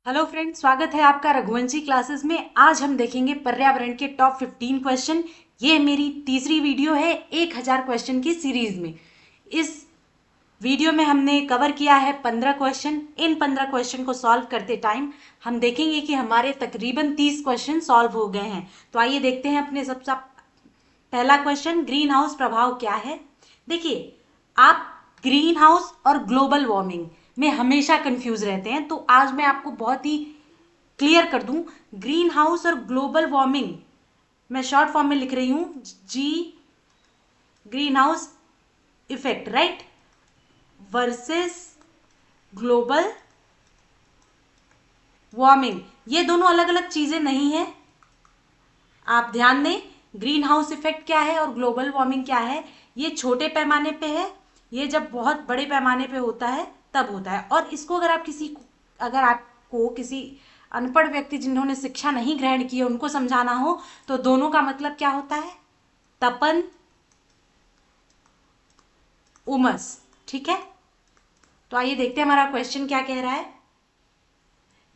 Hello friend, स्वागत है आपका रघुवंशी क्लासेस में। आज हम देखेंगे पर्यावरण के टॉप 15 क्वेश्चन। ये मेरी तीसरी वीडियो है 1000 क्वेश्चन की सीरीज में। इस वीडियो में हमने कवर किया है 15 क्वेश्चन। इन 15 क्वेश्चन को सॉल्व करते टाइम हम देखेंगे कि हमारे तकरीबन 30 क्वेश्चन सॉल्व हो गए हैं। तो आइए देखते हैं अपने सबसे पहला क्वेश्चन, ग्रीन हाउस प्रभाव क्या है। देखिए, आप ग्रीन हाउस और ग्लोबल वार्मिंग में हमेशा कंफ्यूज रहते हैं, तो आज मैं आपको बहुत ही क्लियर कर दूं। ग्रीन हाउस और ग्लोबल वार्मिंग मैं शॉर्ट फॉर्म में लिख रही हूं, जी, greenhouse effect, right, versus global warming. ये दोनों अलग अलग चीजें नहीं है। आप ध्यान दें, ग्रीन हाउस इफेक्ट क्या है और ग्लोबल वार्मिंग क्या है। ये छोटे पैमाने पे है, ये जब बहुत बड़े पैमाने पे होता है तब होता है। और इसको अगर आपको किसी अनपढ़ व्यक्ति जिन्होंने शिक्षा नहीं ग्रहण की है उनको समझाना हो तो दोनों का मतलब क्या होता है, तपन, उमस। ठीक है, तो आइए देखते हैं हमारा क्वेश्चन क्या कह रहा है।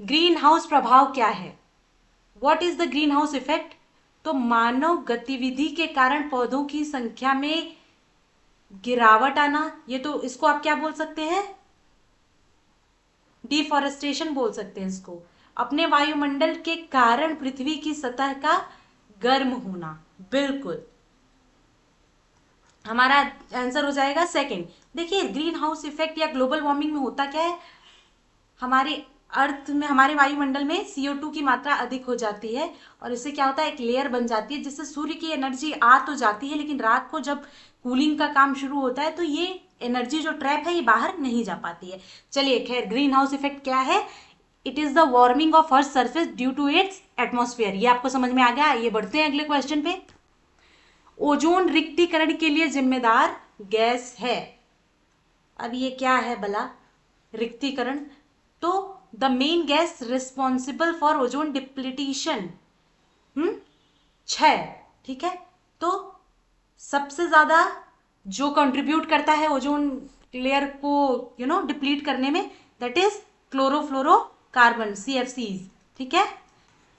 ग्रीन हाउस प्रभाव क्या है, what is the green house effect. तो मानव गतिविधि के कारण पौधों की संख्या में गिरावट आना, ये तो इसको आप क्या बोल सकते हैं, डिफॉरेस्टेशन बोल सकते हैं इसको। अपने वायुमंडल के कारण पृथ्वी की सतह का गर्म होना, बिल्कुल हमारा आंसर हो जाएगा सेकंड। देखिए, ग्रीन हाउस इफेक्ट या ग्लोबल वार्मिंग में होता क्या है, हमारे अर्थ में, हमारे वायुमंडल में CO2 की मात्रा अधिक हो जाती है और इससे क्या होता है, एक लेयर बन जाती है जिससे सूर्य की एनर्जी आ तो जाती है, लेकिन रात को जब कूलिंग का काम शुरू होता है तो ये एनर्जी जो ट्रैप है ये बाहर नहीं जा पाती है। चलिए खैर, ग्रीन हाउस इफेक्ट क्या है, it is the warming of earth surface due to its atmosphere. ये आपको समझ में आ गया। ये बढ़ते हैं अगले क्वेश्चन पे। ओजोन रिक्तीकरण के लिए जिम्मेदार गैस है। अब ये क्या है भला, रिक्तीकरण। तो the main gas responsible for ozone depletion, hmm, छह। ठीक है, तो सबसे ज्यादा जो कंट्रीब्यूट करता है ओजोन लेयर को डिप्लीट करने में, दैट इज क्लोरोफ्लोरोकार्बन, CFCs। ठीक है,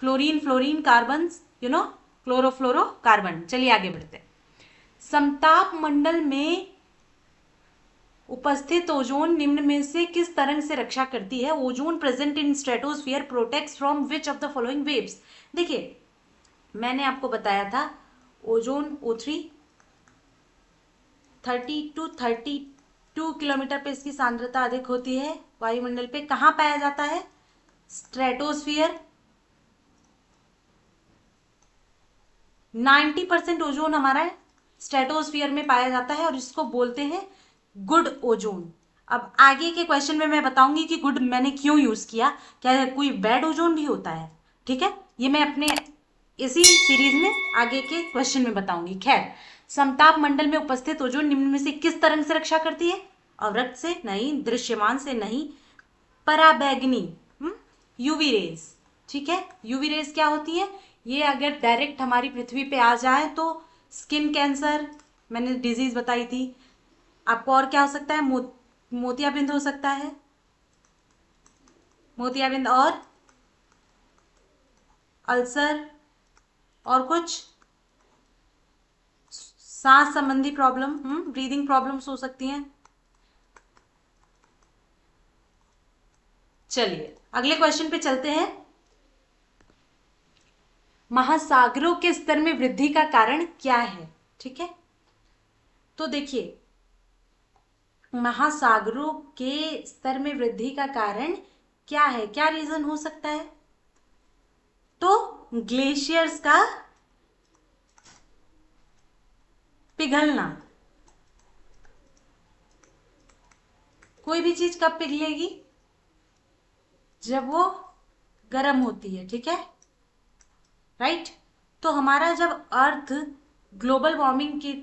फ्लोरीन फ्लोरीन कार्बन, क्लोरोफ्लोरोकार्बन। चलिए आगे बढ़ते हैं। समताप मंडल में उपस्थित ओजोन निम्न में से किस तरंग से रक्षा करती है। Ozone present in stratosphere protects from which of the following waves. देखिए, मैंने आपको बताया था ओजोन O3 30 to 32 किलोमीटर पे इसकी सांद्रता अधिक होती है वायुमंडल पे। कहाँ पाया जाता है, स्ट्रेटोस्फियर। 90% ओजोन हमारा स्ट्रेटोस्फियर में पाया जाता है और इसको बोलते हैं गुड ओजोन। अब आगे के क्वेश्चन में मैं बताऊंगी कि गुड मैंने क्यों यूज किया, क्या कोई बैड ओजोन भी होता है। ठीक है, ये मैं अपने इसी सीरीज में आगे के क्वेश्चन में बताऊंगी। खैर, समताप मंडल में उपस्थित ओजोन निम्न में से किस तरंग से रक्षा करती है। अवरक्त से नहीं, दृश्यमान से नहीं, पराबैंगनी, यूवी रेज। ठीक है, यूवी रेज क्या होती है, ये अगर डायरेक्ट हमारी पृथ्वी पे आ जाए तो स्किन कैंसर मैंने डिजीज बताई थी। आपको और क्या हो सकता है, मोतियाबिंद हो सकता है, मोतियाबिंद और अल्सर, और कुछ सांस संबंधी प्रॉब्लम, ब्रीदिंग प्रॉब्लम्स हो सकती हैं। चलिए अगले क्वेश्चन पे चलते हैं। महासागरों के स्तर में वृद्धि का कारण क्या है। ठीक है, तो देखिए, महासागरों के स्तर में वृद्धि का कारण क्या है, क्या रीजन हो सकता है। तो ग्लेशियर्स का पिघलना। कोई भी चीज कब पिघलेगी, जब वो गर्म होती है। ठीक है, राइट। तो हमारा जब अर्थ ग्लोबल वार्मिंग की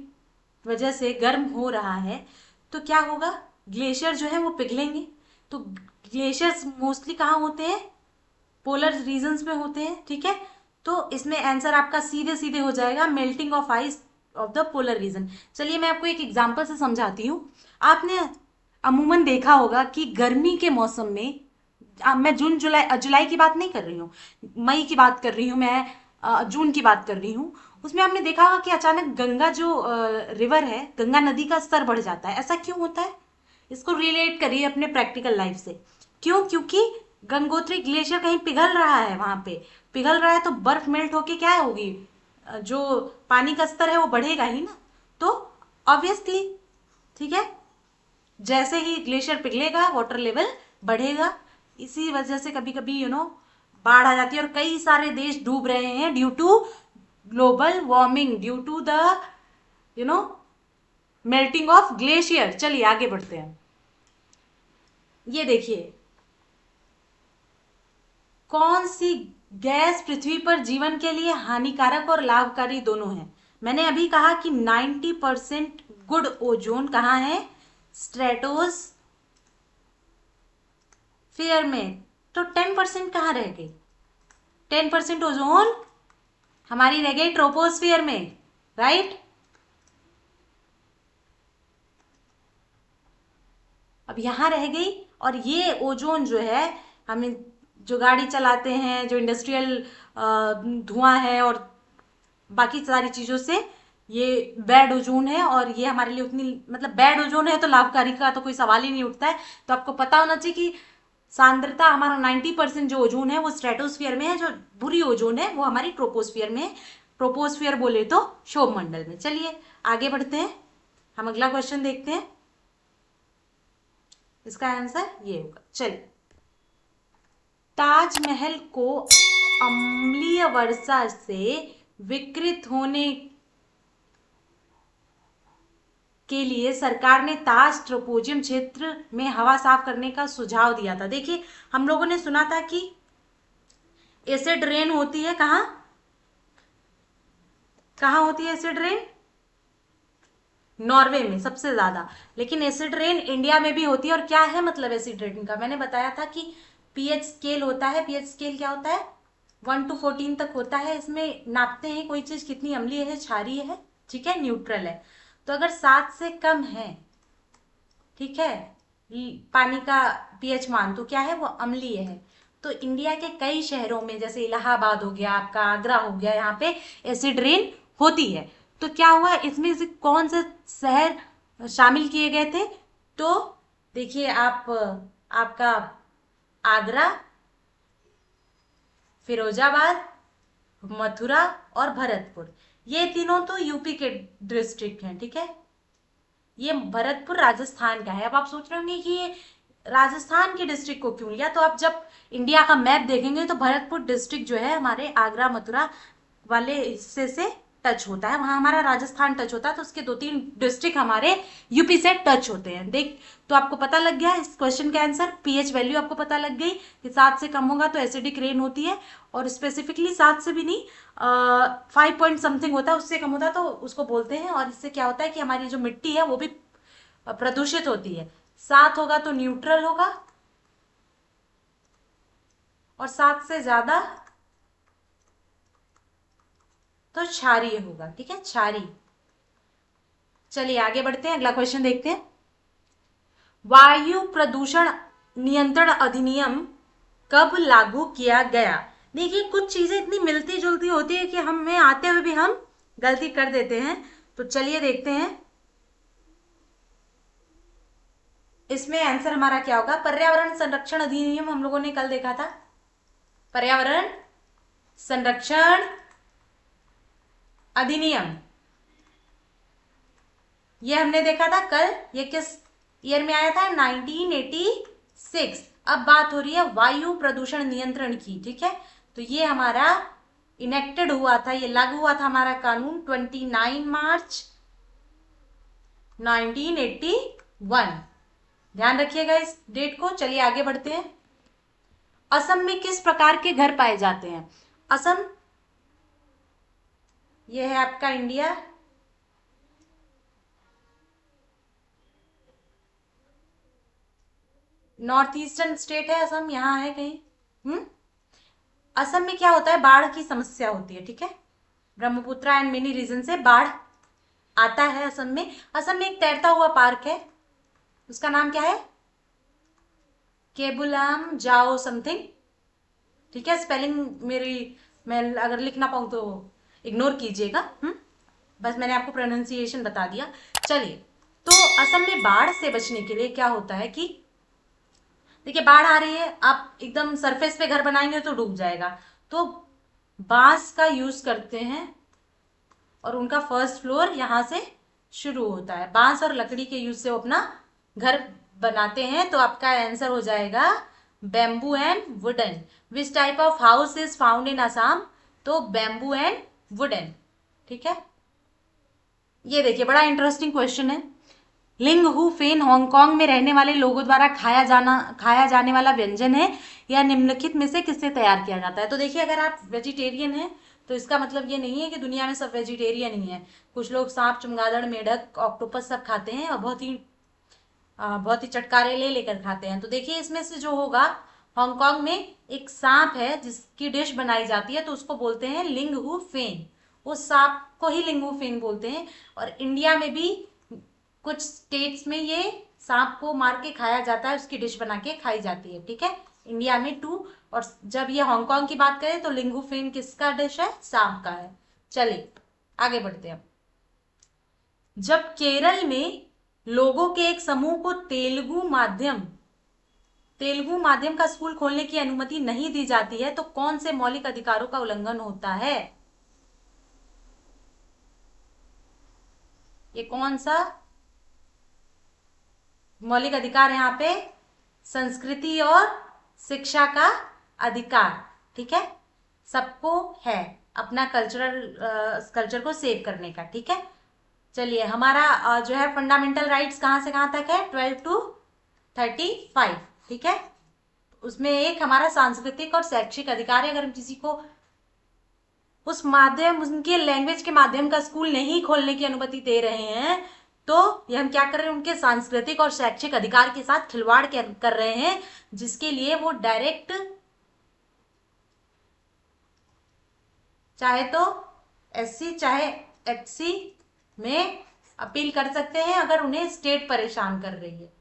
वजह से गर्म हो रहा है तो क्या होगा, ग्लेशियर जो है वो पिघलेंगे। तो ग्लेशियर्स मोस्टली कहाँ होते हैं, पोलर रीजन्स में होते हैं। ठीक है, तो इसमें आंसर आपका सीधे सीधे हो जाएगा, melting of ice of the polar region. चलिए मैं आपको एक एग्जांपल से समझाती हूँ। आपने अमूमन देखा होगा कि गर्मी के मौसम में मैं जून जुलाई जुलाई की बात नहीं कर रही हूँ, मई की बात कर रही हूँ मैं, जून की बात कर रही हूँ। उसमें आपने देखा होगा कि अचानक गंगा जो रिवर है, गंगा नदी का स्तर बढ़ जाता है। ऐसा क्यों होता है? इसको रिलेट करिए अपने प्रैक्टिकल लाइफ से। क्यों? क्योंकि गंगोत्री ग्लेशियर कहीं पिघल रहा है, वहां पे पिघल रहा है तो बर्फ मेल्ट होके क्या होगी, जो पानी का स्तर है वो बढ़ेगा ही ना। तो ऑब्वियसली, ठीक है, जैसे ही ग्लेशियर पिघलेगा वाटर लेवल बढ़ेगा। इसी वजह से कभी कभी बाढ़ आ जाती है, और कई सारे देश डूब रहे हैं due to global warming, due to the you know melting of glacier. चलिए आगे बढ़ते हैं। ये देखिए, कौन सी गैस पृथ्वी पर जीवन के लिए हानिकारक और लाभकारी दोनों है? मैंने अभी कहा कि 90% गुड ओजोन कहाँ है? स्ट्रेटोस्फेयर में। तो 10% कहाँ रह गई? 10% ओजोन हमारी रह गई ट्रोपोस्फियर में, राइट। अब यहां रह गई, और ये ओजोन जो है, हमें जो गाड़ी चलाते हैं, जो इंडस्ट्रियल धुआं है और बाकी सारी चीजों से, ये बैड ओजोन है। और ये हमारे लिए उतनी, मतलब बैड ओजोन है तो लाभकारी का तो कोई सवाल ही नहीं उठता है। तो आपको पता होना चाहिए कि सांद्रता हमारा 90% जो ओजोन है वो स्ट्रेटोस्फियर में है, जो बुरी ओजोन है वो हमारी ट्रोपोस्फियर में है। ट्रोपोस्फियर बोले तो क्षोभ मंडल में। चलिए आगे बढ़ते हैं, हम अगला क्वेश्चन देखते हैं। इसका आंसर ये होगा। चलिए, ताजमहल को अम्लीय वर्षा से विकृत होने के लिए सरकार ने ताज ट्रोपोजियम क्षेत्र में हवा साफ करने का सुझाव दिया था। देखिए, हम लोगों ने सुना था कि एसिड रेन होती है, कहाँ कहाँ होती है एसिड रेन? नॉर्वे में सबसे ज्यादा। लेकिन एसिड रेन इंडिया में भी होती है। और क्या है मतलब एसिड रेन का? मैंने बताया था कि पीएच स्केल होता है। पीएच स्केल क्या होता है? 1 to 14 तक होता है। इसमें नापते हैं कोई चीज कितनी अम्लीय है, क्षारीय है, ठीक है, न्यूट्रल है। तो अगर 7 से कम है, ठीक है, पानी का पीएच मान, तो क्या है वो? अम्लीय है। तो इंडिया के कई शहरों में, जैसे इलाहाबाद हो गया, आपका आगरा हो गया, यहाँ पे एसिड रेन होती है। तो क्या हुआ इसमें से कौन से शहर शामिल किए गए थे? तो देखिए आप, आपका आगरा, फिरोजाबाद, मथुरा और भरतपुर, ये तीनों तो यूपी के डिस्ट्रिक्ट हैं, ठीक है। ये भरतपुर राजस्थान का है। अब आप सोच रहे होंगे कि ये राजस्थान के डिस्ट्रिक्ट को क्यों लिया? तो आप जब इंडिया का मैप देखेंगे तो भरतपुर डिस्ट्रिक्ट जो है हमारे आगरा मथुरा वाले हिस्से से टच होता है, वहां हमारा राजस्थान टच होता है। तो उसके 2-3 डिस्ट्रिक्ट हमारे यूपी से टच होते हैं। देख, तो आपको पता लग गया इस क्वेश्चन का आंसर। पीएच वैल्यू आपको पता लग गई कि 7 से कम होगा तो एसिडिक रेन होती है, और स्पेसिफिकली 7 से भी नहीं, 5 पॉइंट समथिंग होता है, उससे कम होता है तो उसको बोलते हैं। और इससे क्या होता है कि हमारी जो मिट्टी है वो भी प्रदूषित होती है। 7 होगा तो न्यूट्रल होगा, और 7 से ज्यादा तो क्षारीय होगा, ठीक है, क्षारीय। चलिए आगे बढ़ते हैं, अगला क्वेश्चन देखते हैं। वायु प्रदूषण नियंत्रण अधिनियम कब लागू किया गया? देखिए, कुछ चीजें इतनी मिलती जुलती होती है कि हमें आते हुए भी हम गलती कर देते हैं। तो चलिए देखते हैं इसमें आंसर हमारा क्या होगा। पर्यावरण संरक्षण अधिनियम हम लोगों ने कल देखा था। पर्यावरण संरक्षण अधिनियम, ये हमने देखा था कल। ये किस ईयर में आया था? 1986। अब बात हो रही है वायु प्रदूषण नियंत्रण की, ठीक है। तो ये हमारा इनेक्टेड हुआ था, ये लागू हुआ था हमारा कानून 29 मार्च 1981। ध्यान रखिएगा इस डेट को। चलिए आगे बढ़ते हैं। असम में किस प्रकार के घर पाए जाते हैं? असम, ये है आपका इंडिया, नॉर्थ ईस्टर्न स्टेट है असम, यहाँ है कहीं। असम में क्या होता है? बाढ़ की समस्या होती है, ठीक है। ब्रह्मपुत्र एंड मिनी रीजन से बाढ़ आता है असम में। असम में एक तैरता हुआ पार्क है, उसका नाम क्या है? केबुलम जाओ समथिंग, ठीक है। स्पेलिंग मेरी, मैं अगर लिख ना पाऊँ तो इग्नोर कीजिएगा। बस मैंने आपको प्रोनाउंसिएशन बता दिया। चलिए, तो असम में बाढ़ से बचने के लिए क्या होता है कि देखिए, बाढ़ आ रही है, आप एकदम सरफेस पे घर बनाएंगे तो डूब जाएगा, तो बांस का यूज करते हैं और उनका फर्स्ट फ्लोर यहाँ से शुरू होता है। बांस और लकड़ी के यूज से वो अपना घर बनाते हैं। तो आपका आंसर हो जाएगा bamboo and wooden. Which type of house is found in Assam? तो बैम्बू एंड वुडन, ठीक है। ये देखिए, बड़ा इंटरेस्टिंग क्वेश्चन है। लिंग हु फेन हांगकांग में रहने वाले लोगों द्वारा खाया जाने वाला व्यंजन है, या निम्नलिखित में से किससे तैयार किया जाता है? तो देखिए, अगर आप वेजिटेरियन हैं तो इसका मतलब ये नहीं है कि दुनिया में सब वेजिटेरियन ही है। कुछ लोग सांप, चमगादड़, मेढक, ऑक्टोपस सब खाते हैं और बहुत ही चटकारे ले लेकर खाते हैं। तो देखिए, इसमें से जो होगा, हांगकांग में एक सांप है जिसकी डिश बनाई जाती है, तो उसको बोलते हैं लिंगहू फेन। उस सांप को ही लिंगहू फेन बोलते हैं। और इंडिया में भी कुछ स्टेट्स में ये सांप को मार के खाया जाता है, उसकी डिश बना के खाई जाती है, ठीक है। इंडिया में 2। और जब ये हांगकांग की बात करें तो लिंगू फेन किसका डिश है? सांप का है। चलिए आगे बढ़ते हैं। जब केरल में लोगों के एक समूह को तेलुगु माध्यम का स्कूल खोलने की अनुमति नहीं दी जाती है, तो कौन से मौलिक अधिकारों का उल्लंघन होता है? ये कौन सा मौलिक अधिकार है यहाँ पे? संस्कृति और शिक्षा का अधिकार, ठीक है। सबको है अपना कल्चर को सेव करने का, ठीक है। चलिए, हमारा जो है फंडामेंटल राइट्स कहाँ से कहाँ तक है? 12 to 35, ठीक है। उसमें एक हमारा सांस्कृतिक और शैक्षिक अधिकार है। अगर हम किसी को उस माध्यम, उनके लैंग्वेज के माध्यम का स्कूल नहीं खोलने की अनुमति दे रहे हैं, तो ये हम क्या कर रहे हैं? उनके सांस्कृतिक और शैक्षिक अधिकार के साथ खिलवाड़ कर रहे हैं, जिसके लिए वो डायरेक्ट चाहे तो एससी चाहे एचसी में अपील कर सकते हैं, अगर उन्हें स्टेट परेशान कर रही है।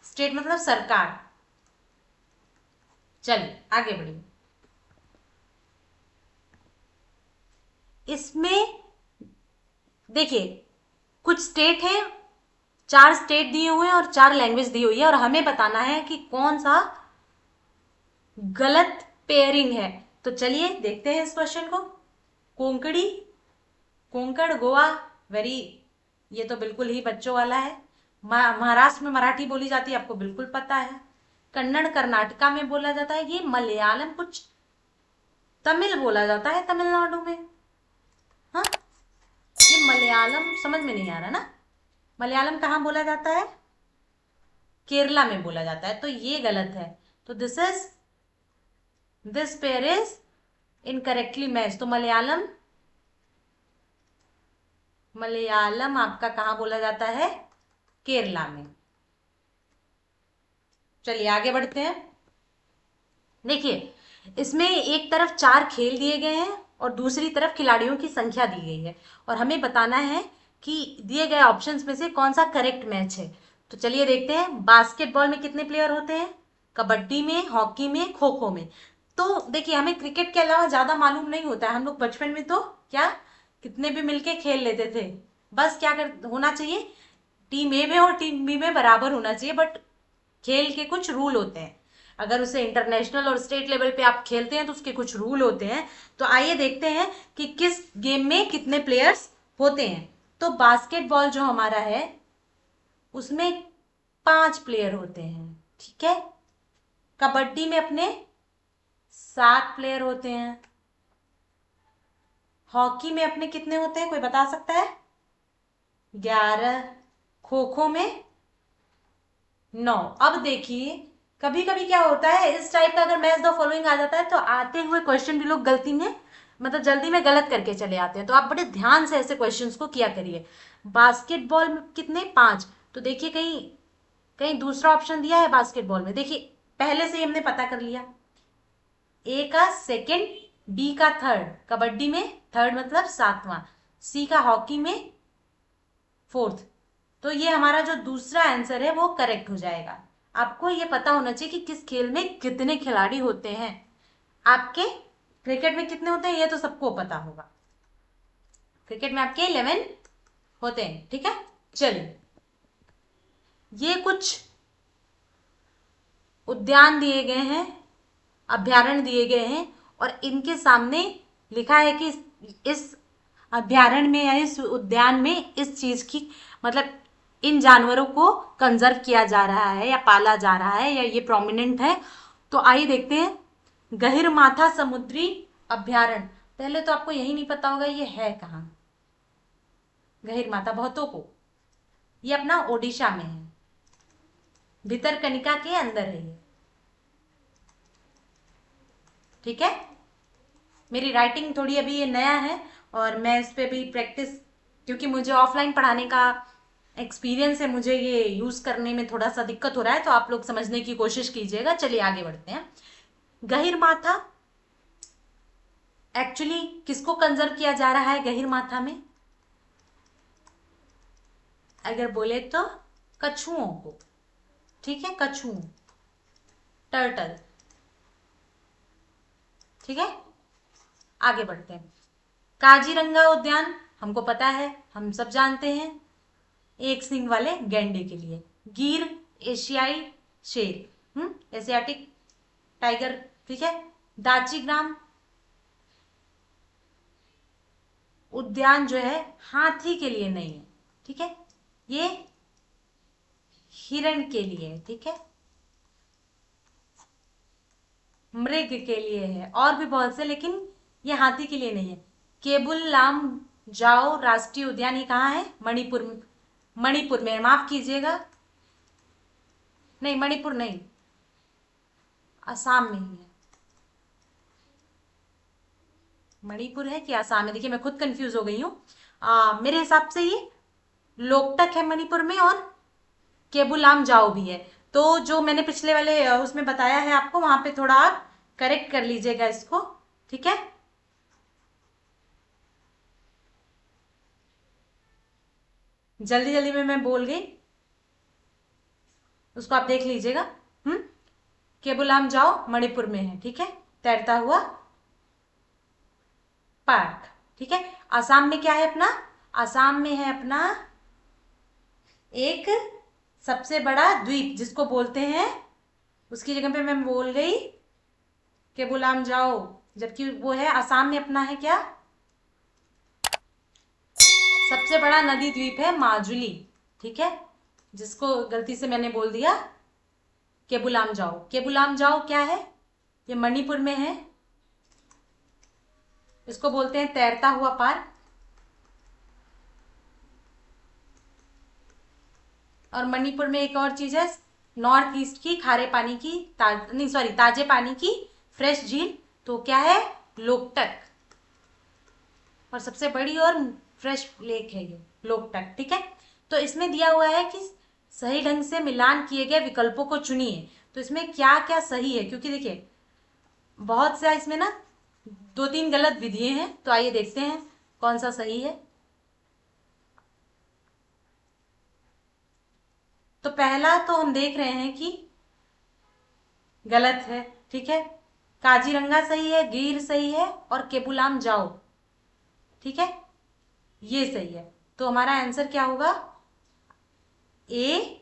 स्टेट मतलब सरकार। चलिए आगे बढ़िए। इसमें देखिए, कुछ स्टेट है, 4 स्टेट दिए हुए हैं और 4 लैंग्वेज दी हुई है, और हमें बताना है कि कौन सा गलत पेयरिंग है। तो चलिए देखते हैं इस क्वेश्चन को। कोंकणी, कोंकण, गोवा, वेरी, ये तो बिल्कुल ही बच्चों वाला है। महाराष्ट्र में मराठी बोली जाती है, आपको बिल्कुल पता है। कन्नड़ कर्नाटका में बोला जाता है। ये मलयालम, कुछ तमिल बोला जाता है तमिलनाडु में। हाँ, ये मलयालम समझ में नहीं आ रहा ना। मलयालम कहाँ बोला जाता है? केरला में बोला जाता है, तो ये गलत है। तो this pair is incorrectly match. तो मलयालम आपका कहाँ बोला जाता है? केरला में। चलिए आगे बढ़ते हैं। देखिए, इसमें एक तरफ 4 खेल दिए गए हैं और दूसरी तरफ खिलाड़ियों की संख्या दी गई है, और हमें बताना है कि दिए गए ऑप्शंस में से कौन सा करेक्ट मैच है। तो चलिए देखते हैं। बास्केटबॉल में कितने प्लेयर होते हैं? कबड्डी में, हॉकी में, खो खो में। तो देखिए, हमें क्रिकेट के अलावा ज्यादा मालूम नहीं होता है। हम लोग बचपन में तो क्या, कितने भी मिलके खेल लेते थे। बस क्या कर होना चाहिए, टीम ए में और टीम बी में बराबर होना चाहिए। बट खेल के कुछ रूल होते हैं। अगर उसे इंटरनेशनल और स्टेट लेवल पे आप खेलते हैं तो उसके कुछ रूल होते हैं। तो आइए देखते हैं कि किस गेम में कितने प्लेयर्स होते हैं। तो बास्केटबॉल जो हमारा है उसमें 5 प्लेयर होते हैं, ठीक है। कबड्डी में अपने 7 प्लेयर होते हैं। हॉकी में अपने कितने होते हैं, कोई बता सकता है? 11। खो खो में 9। अब देखिए, कभी कभी क्या होता है, इस टाइप का अगर मैच द फॉलोइंग आ जाता है तो आते हुए क्वेश्चन भी लोग गलती में, मतलब जल्दी में गलत करके चले आते हैं। तो आप बड़े ध्यान से ऐसे क्वेश्चंस को किया करिए। बास्केटबॉल में कितने? 5। तो देखिए, कहीं कहीं दूसरा ऑप्शन दिया है बास्केटबॉल में, देखिए पहले से ही हमने पता कर लिया। ए का सेकंड, बी का थर्ड, कबड्डी में थर्ड मतलब 7वां, सी का हॉकी में 4th। तो ये हमारा जो दूसरा आंसर है वो करेक्ट हो जाएगा। आपको ये पता होना चाहिए कि किस खेल में कितने खिलाड़ी होते हैं। आपके क्रिकेट में कितने होते हैं ये तो सबको पता होगा। क्रिकेट में आपके 11 होते हैं, ठीक है। चलिए, ये कुछ उद्यान दिए गए हैं, अभ्यारण्य दिए गए हैं, और इनके सामने लिखा है कि इस अभ्यारण्य में या इस उद्यान में इस चीज की मतलब इन जानवरों को कंजर्व किया जा रहा है या पाला जा रहा है या ये प्रोमिनेंट है। तो आइए देखते हैं। गहिरमाथा समुद्री अभ्यारण्य, पहले तो आपको यही नहीं पता होगा ये है कहाँ। गहिरमाथा बहुतों को, ये अपना ओडिशा में है, भितरकनिका के अंदर है ये, ठीक है। मेरी राइटिंग थोड़ी अभी ये नया है और मैं इस पे भी प्रैक्टिस, क्योंकि मुझे ऑफलाइन पढ़ाने का एक्सपीरियंस है, मुझे ये यूज करने में थोड़ा सा दिक्कत हो रहा है, तो आप लोग समझने की कोशिश कीजिएगा। चलिए आगे बढ़ते हैं। गहिरमाथा एक्चुअली किसको कंजर्व किया जा रहा है गहिरमाथा में? अगर बोले तो कछुओं को, ठीक है, कछुओं, टर्टल, ठीक है। आगे बढ़ते हैं। काजीरंगा उद्यान हमको पता है, हम सब जानते हैं, एक सींग वाले गैंडे के लिए। गिर एशियाई शेर, एशियाटिक टाइगर, ठीक है। दाचीग्राम उद्यान जो है हाथी के लिए नहीं है, ठीक है, ये हिरण के लिए है, ठीक है, मृग के लिए है, और भी बहुत से, लेकिन ये हाथी के लिए नहीं है। केबुल लाम जाओ राष्ट्रीय उद्यान ये कहाँ है? मणिपुर, मणिपुर में, माफ कीजिएगा, नहीं मणिपुर नहीं, असम में ही है। मणिपुर है कि असम है, देखिए मैं खुद कंफ्यूज हो गई हूँ। मेरे हिसाब से ये लोकटक है मणिपुर में, और केबुलाम जाओ भी है। तो जो मैंने पिछले वाले उसमें बताया है आपको, वहां पे थोड़ा आप करेक्ट कर लीजिएगा इसको, ठीक है। जल्दी जल्दी में मैं बोल गई, उसको आप देख लीजिएगा। केबुलाम जाओ मणिपुर में है, ठीक है, तैरता हुआ पार्क, ठीक है। आसाम में क्या है अपना? आसाम में है अपना एक सबसे बड़ा द्वीप जिसको बोलते हैं, उसकी जगह पे मैं बोल गई केबुलाम जाओ, जबकि वो है आसाम में अपना है क्या, सबसे बड़ा नदी द्वीप है माजुली, ठीक है, जिसको गलती से मैंने बोल दिया केबुलाम जाओ। केबुलाम जाओ क्या है? ये मणिपुर में है, इसको बोलते हैं तैरता हुआ पार्क। और मणिपुर में एक और चीज है, नॉर्थ ईस्ट की खारे पानी की नहीं सॉरी ताजे पानी की फ्रेश झील, तो क्या है? लोकटक, और सबसे बड़ी और फ्रेश लेक है ये लोकटक, ठीक है। तो इसमें दिया हुआ है कि सही ढंग से मिलान किए गए विकल्पों को चुनिए। तो इसमें क्या क्या सही है, क्योंकि देखिए बहुत सा इसमें ना 2-3 गलत विधियां हैं, तो आइए देखते हैं कौन सा सही है। तो पहला तो हम देख रहे हैं कि गलत है, ठीक है। काजीरंगा सही है, गिर सही है, और केबुलाम जाओ, ठीक है, ये सही है। तो हमारा आंसर क्या होगा? ए,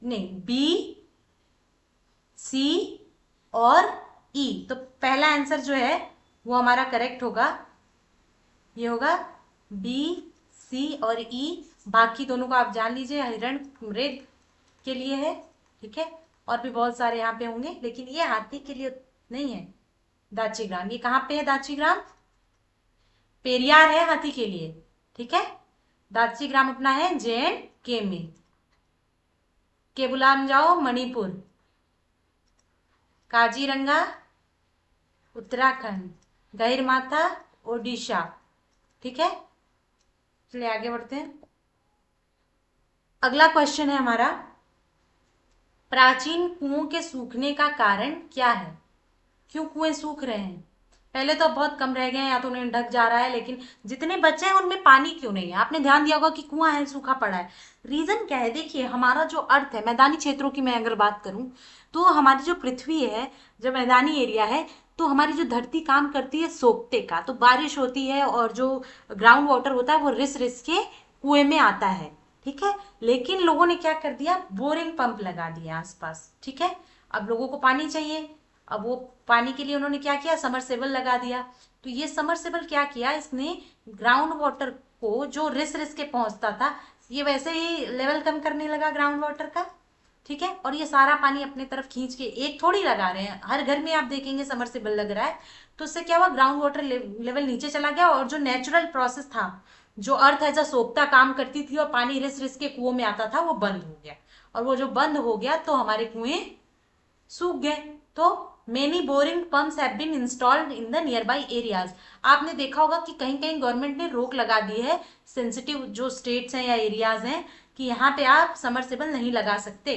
नहीं, बी, सी और ई। तो पहला आंसर जो है वो हमारा करेक्ट होगा, ये होगा बी, सी और ई। बाकी दोनों को आप जान लीजिए, हिरण मृग के लिए है, ठीक है, और भी बहुत सारे यहाँ पे होंगे, लेकिन ये हाथी के लिए नहीं है। दाचीग्राम, ये कहाँ पे है दाचीग्राम? पेरियार है हाथी के लिए, ठीक है। दाचीग्राम अपना है JNK में। केबुलाम जाओ मणिपुर, काजीरंगा उत्तराखंड, गहिरमाथा ओडिशा, ठीक है। चलिए आगे बढ़ते हैं। अगला क्वेश्चन है हमारा, प्राचीन कुओं के सूखने का कारण क्या है? क्यों कुएं सूख रहे हैं? पहले तो अब बहुत कम रह गए हैं, या तो उन्हें ढक जा रहा है, लेकिन जितने बचे हैं उनमें पानी क्यों नहीं है? आपने ध्यान दिया होगा कि कुआं है, सूखा पड़ा है। रीजन क्या है? देखिए, हमारा जो अर्थ है, मैदानी क्षेत्रों की मैं अगर बात करूं, तो हमारी जो पृथ्वी है, जो मैदानी एरिया है, तो हमारी जो धरती काम करती है सोखते का, तो बारिश होती है और जो ग्राउंड वाटर होता है वो रिस रिस के कुएं में आता है, ठीक है। लेकिन लोगों ने क्या कर दिया? बोरिंग पंप लगा दिए आसपास, ठीक है। अब लोगों को पानी चाहिए, अब वो पानी के लिए उन्होंने क्या किया? समरसेबल लगा दिया। तो ये समरसेबल क्या किया इसने? ग्राउंड वाटर को जो रिस रिस के पहुंचता था, ये वैसे ही लेवल कम करने लगा ग्राउंड वाटर का, ठीक है। और ये सारा पानी अपने तरफ खींच के, एक थोड़ी लगा रहे हैं, हर घर में आप देखेंगे समरसेबल लग रहा है। तो उससे क्या हुआ? ग्राउंड वाटर लेवल नीचे चला गया, और जो नेचुरल प्रोसेस था, जो अर्थ एज अ सोखता काम करती थी और पानी रिस रिस के कुओं में आता था, वो बंद हो गया। और वो जो बंद हो गया तो हमारे कुएं सूख गए। तो many boring pumps have been installed in the nearby areas. आपने देखा होगा कि कहीं कहीं गवर्नमेंट ने रोक लगा दी है, सेंसिटिव जो स्टेट्स हैं या एरियाज हैं, कि यहाँ पे आप समरसेबल नहीं लगा सकते।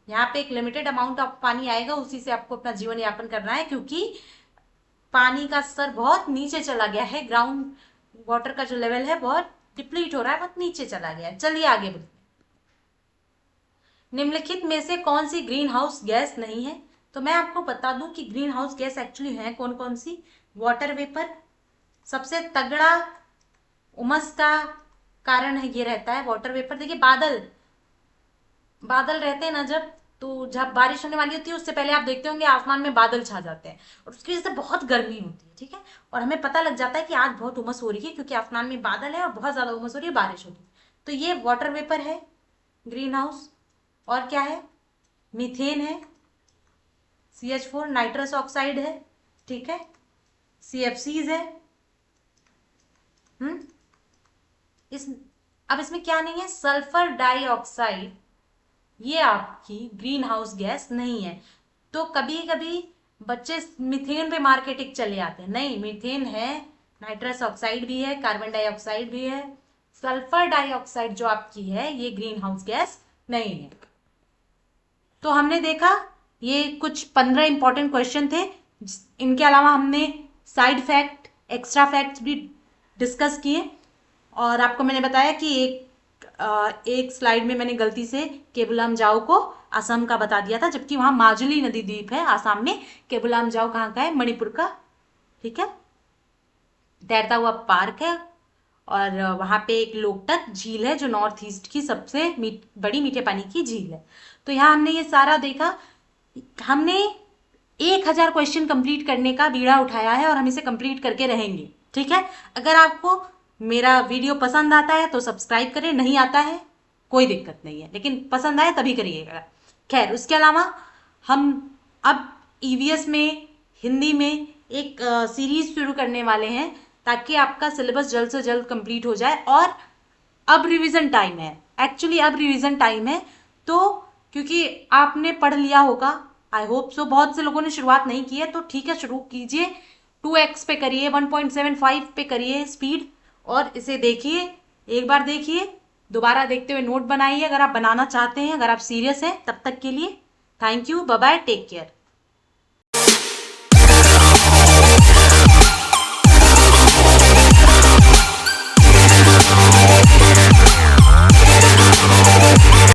यहाँ पे एक लिमिटेड अमाउंट ऑफ पानी आएगा, उसी से आपको अपना जीवन यापन करना है, क्योंकि पानी का स्तर बहुत नीचे चला गया है। ग्राउंड वाटर का जो लेवल है बहुत डिप्लीट हो रहा है, बहुत नीचे चला गया है। चलिए आगे बढ़ते हैं। निम्नलिखित में से कौन सी ग्रीन हाउस गैस नहीं है? तो मैं आपको बता दूं कि ग्रीन हाउस गैस एक्चुअली है कौन कौन सी। वाटर वेपर, सबसे तगड़ा उमस का कारण है ये रहता है वाटर वेपर। देखिए, बादल बादल रहते हैं ना, जब बारिश होने वाली होती है, उससे पहले आप देखते होंगे आसमान में बादल छा जाते हैं, और उसकी वजह से बहुत गर्मी होती है, ठीक है। और हमें पता लग जाता है कि आज बहुत उमस हो रही है, क्योंकि आसमान में बादल है और बहुत ज्यादा उमस हो रही है, बारिश होगी। तो ये वाटर वेपर है, ग्रीन हाउस। और क्या है? मीथेन है, CH4 नाइट्रस ऑक्साइड है, ठीक है। CFCs है। हम्म इस अब इसमें क्या नहीं है? सल्फर डाइऑक्साइड, ये आपकी ग्रीन हाउस गैस नहीं है। तो कभी कभी बच्चे मीथेन पे मार्केटिंग चले आते हैं, नहीं, मीथेन है, नाइट्रस ऑक्साइड भी है, कार्बन डाइऑक्साइड भी है। सल्फर डाइऑक्साइड जो आपकी है, ये ग्रीन हाउस गैस नहीं है। तो हमने देखा ये कुछ 15 इंपॉर्टेंट क्वेश्चन थे। इनके अलावा हमने साइड फैक्ट, एक्स्ट्रा फैक्ट्स भी डिस्कस किए, और आपको मैंने बताया कि एक स्लाइड में मैंने गलती से केबुलाम जाओ को असम का बता दिया था, जबकि वहां माजुली नदी द्वीप है आसाम में। केबुलाम जाओ कहाँ का है? मणिपुर का, ठीक है। तैरता हुआ पार्क है, और वहां पे एक लोकटक झील है जो नॉर्थ ईस्ट की सबसे बड़ी मीठे पानी की झील है। तो यहाँ हमने ये सारा देखा। हमने 1000 क्वेश्चन कंप्लीट करने का बीड़ा उठाया है, और हम इसे कंप्लीट करके रहेंगे, ठीक है। अगर आपको मेरा वीडियो पसंद आता है तो सब्सक्राइब करें, नहीं आता है कोई दिक्कत नहीं है, लेकिन पसंद आए तभी करिएगा। खैर, उसके अलावा हम अब EVS में, हिंदी में एक सीरीज शुरू करने वाले हैं, ताकि आपका सिलेबस जल्द से जल्द कंप्लीट हो जाए। और अब रिवीजन टाइम है, एक्चुअली अब रिवीजन टाइम है। तो क्योंकि आपने पढ़ लिया होगा, आई होप सो, बहुत से लोगों ने शुरुआत नहीं की है, तो ठीक है, शुरू कीजिए। 2x पे करिए, 1.75 पे करिए स्पीड, और इसे देखिए, एक बार देखिए, दोबारा देखते हुए नोट बनाइए अगर आप बनाना चाहते हैं, अगर आप सीरियस हैं। तब तक के लिए thank you, bye bye, take care.